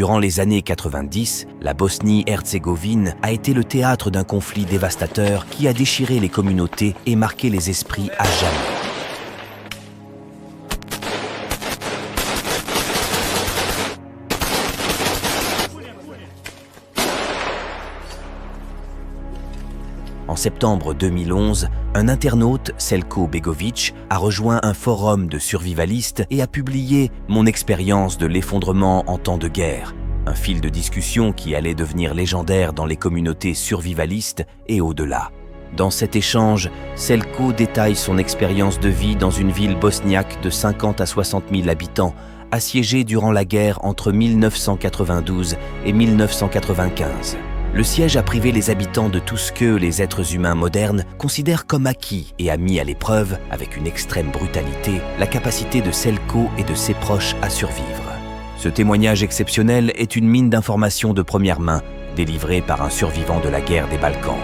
Durant les années 90, la Bosnie-Herzégovine a été le théâtre d'un conflit dévastateur qui a déchiré les communautés et marqué les esprits à jamais. En septembre 2011, un internaute, Selko Begovic, a rejoint un forum de survivalistes et a publié « Mon expérience de l'effondrement en temps de guerre », un fil de discussion qui allait devenir légendaire dans les communautés survivalistes et au-delà. Dans cet échange, Selko détaille son expérience de vie dans une ville bosniaque de 50 à 60 000 habitants, assiégée durant la guerre entre 1992 et 1995. Le siège a privé les habitants de tout ce que les êtres humains modernes considèrent comme acquis et a mis à l'épreuve, avec une extrême brutalité, la capacité de Selko et de ses proches à survivre. Ce témoignage exceptionnel est une mine d'informations de première main, délivrée par un survivant de la guerre des Balkans.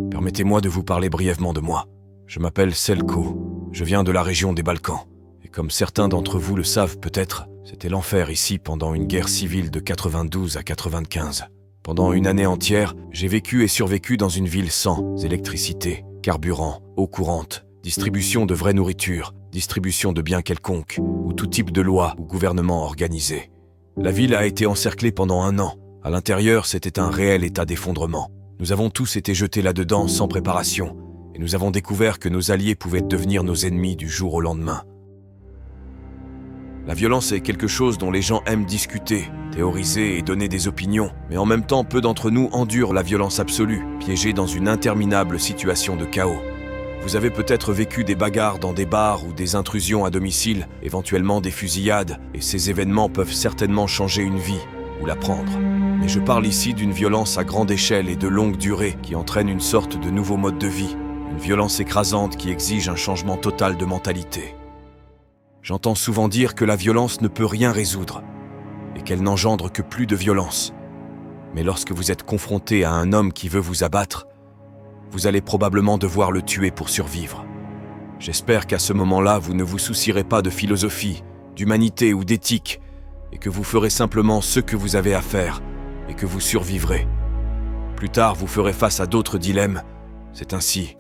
Permettez-moi de vous parler brièvement de moi. Je m'appelle Selko, je viens de la région des Balkans. Et comme certains d'entre vous le savent peut-être, c'était l'enfer ici pendant une guerre civile de 92 à 95. Pendant une année entière, j'ai vécu et survécu dans une ville sans électricité, carburant, eau courante, distribution de vraie nourriture, distribution de biens quelconques, ou tout type de loi ou gouvernement organisé. La ville a été encerclée pendant 1 an. À l'intérieur, c'était un réel état d'effondrement. Nous avons tous été jetés là-dedans sans préparation, et nous avons découvert que nos alliés pouvaient devenir nos ennemis du jour au lendemain. La violence est quelque chose dont les gens aiment discuter, théoriser et donner des opinions, mais en même temps, peu d'entre nous endurent la violence absolue, piégés dans une interminable situation de chaos. Vous avez peut-être vécu des bagarres dans des bars ou des intrusions à domicile, éventuellement des fusillades, et ces événements peuvent certainement changer une vie, ou la prendre. Mais je parle ici d'une violence à grande échelle et de longue durée qui entraîne une sorte de nouveau mode de vie, une violence écrasante qui exige un changement total de mentalité. J'entends souvent dire que la violence ne peut rien résoudre et qu'elle n'engendre que plus de violence. Mais lorsque vous êtes confronté à un homme qui veut vous abattre, vous allez probablement devoir le tuer pour survivre. J'espère qu'à ce moment-là, vous ne vous soucierez pas de philosophie, d'humanité ou d'éthique et que vous ferez simplement ce que vous avez à faire et que vous survivrez. Plus tard, vous ferez face à d'autres dilemmes. C'est ainsi.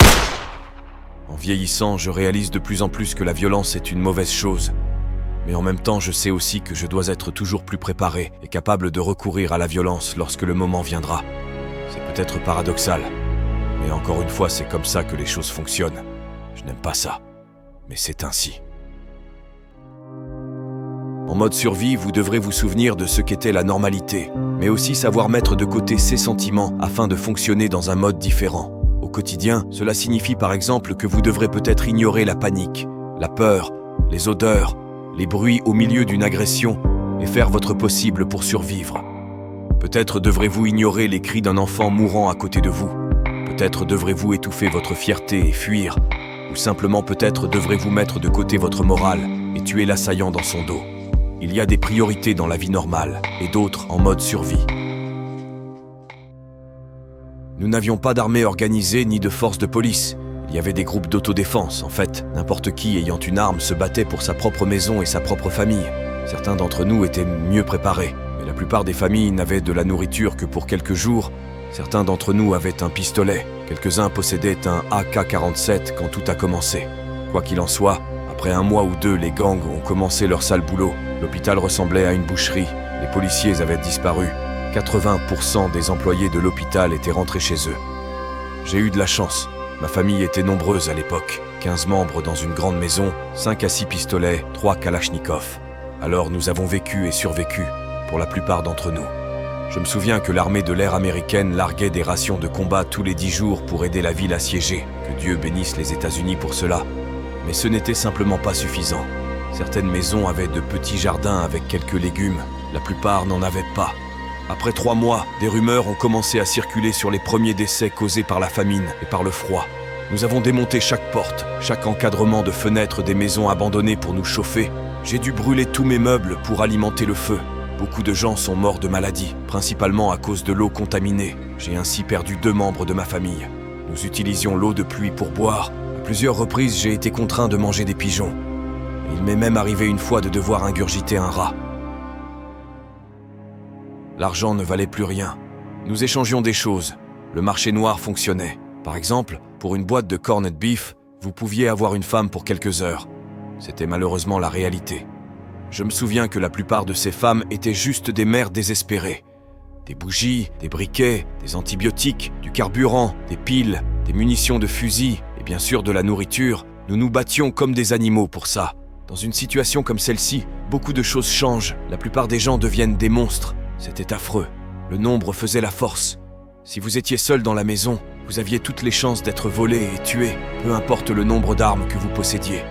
En vieillissant, je réalise de plus en plus que la violence est une mauvaise chose. Mais en même temps, je sais aussi que je dois être toujours plus préparé et capable de recourir à la violence lorsque le moment viendra. C'est peut-être paradoxal, mais encore une fois, c'est comme ça que les choses fonctionnent. Je n'aime pas ça, mais c'est ainsi. En mode survie, vous devrez vous souvenir de ce qu'était la normalité, mais aussi savoir mettre de côté ses sentiments afin de fonctionner dans un mode différent. Au quotidien, cela signifie par exemple que vous devrez peut-être ignorer la panique, la peur, les odeurs, les bruits au milieu d'une agression et faire votre possible pour survivre. Peut-être devrez-vous ignorer les cris d'un enfant mourant à côté de vous. Peut-être devrez-vous étouffer votre fierté et fuir. Ou simplement peut-être devrez-vous mettre de côté votre morale et tuer l'assaillant dans son dos. Il y a des priorités dans la vie normale et d'autres en mode survie. Nous n'avions pas d'armée organisée ni de force de police. Il y avait des groupes d'autodéfense, en fait. N'importe qui ayant une arme se battait pour sa propre maison et sa propre famille. Certains d'entre nous étaient mieux préparés, mais la plupart des familles n'avaient de la nourriture que pour quelques jours. Certains d'entre nous avaient un pistolet. Quelques-uns possédaient un AK-47 quand tout a commencé. Quoi qu'il en soit, après 1 mois ou 2, les gangs ont commencé leur sale boulot. L'hôpital ressemblait à une boucherie. Les policiers avaient disparu. 80% des employés de l'hôpital étaient rentrés chez eux. J'ai eu de la chance. Ma famille était nombreuse à l'époque. 15 membres dans une grande maison, 5 à 6 pistolets, 3 kalachnikovs. Alors nous avons vécu et survécu, pour la plupart d'entre nous. Je me souviens que l'armée de l'air américaine larguait des rations de combat tous les 10 jours pour aider la ville assiégée. Que Dieu bénisse les États-Unis pour cela. Mais ce n'était simplement pas suffisant. Certaines maisons avaient de petits jardins avec quelques légumes. La plupart n'en avaient pas. Après 3 mois, des rumeurs ont commencé à circuler sur les premiers décès causés par la famine et par le froid. Nous avons démonté chaque porte, chaque encadrement de fenêtres des maisons abandonnées pour nous chauffer. J'ai dû brûler tous mes meubles pour alimenter le feu. Beaucoup de gens sont morts de maladie, principalement à cause de l'eau contaminée. J'ai ainsi perdu 2 membres de ma famille. Nous utilisions l'eau de pluie pour boire. À plusieurs reprises, j'ai été contraint de manger des pigeons. Il m'est même arrivé une fois de devoir ingurgiter un rat. L'argent ne valait plus rien. Nous échangions des choses. Le marché noir fonctionnait. Par exemple, pour une boîte de corned beef, vous pouviez avoir une femme pour quelques heures. C'était malheureusement la réalité. Je me souviens que la plupart de ces femmes étaient juste des mères désespérées. Des bougies, des briquets, des antibiotiques, du carburant, des piles, des munitions de fusil et bien sûr de la nourriture. Nous nous battions comme des animaux pour ça. Dans une situation comme celle-ci, beaucoup de choses changent. La plupart des gens deviennent des monstres. C'était affreux. Le nombre faisait la force. Si vous étiez seul dans la maison, vous aviez toutes les chances d'être volé et tué, peu importe le nombre d'armes que vous possédiez.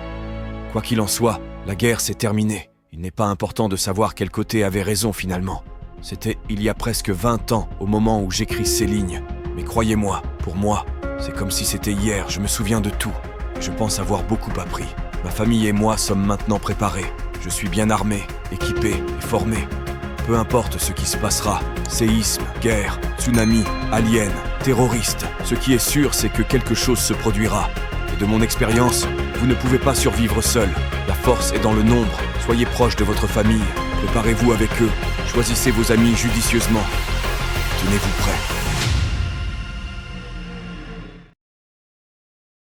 Quoi qu'il en soit, la guerre s'est terminée. Il n'est pas important de savoir quel côté avait raison finalement. C'était il y a presque 20 ans au moment où j'écris ces lignes. Mais croyez-moi, pour moi, c'est comme si c'était hier, je me souviens de tout. Je pense avoir beaucoup appris. Ma famille et moi sommes maintenant préparés. Je suis bien armé, équipé et formé. Peu importe ce qui se passera, séisme, guerre, tsunami, aliens, terroristes, ce qui est sûr, c'est que quelque chose se produira. Et de mon expérience, vous ne pouvez pas survivre seul. La force est dans le nombre. Soyez proche de votre famille. Préparez-vous avec eux. Choisissez vos amis judicieusement. Tenez-vous prêts.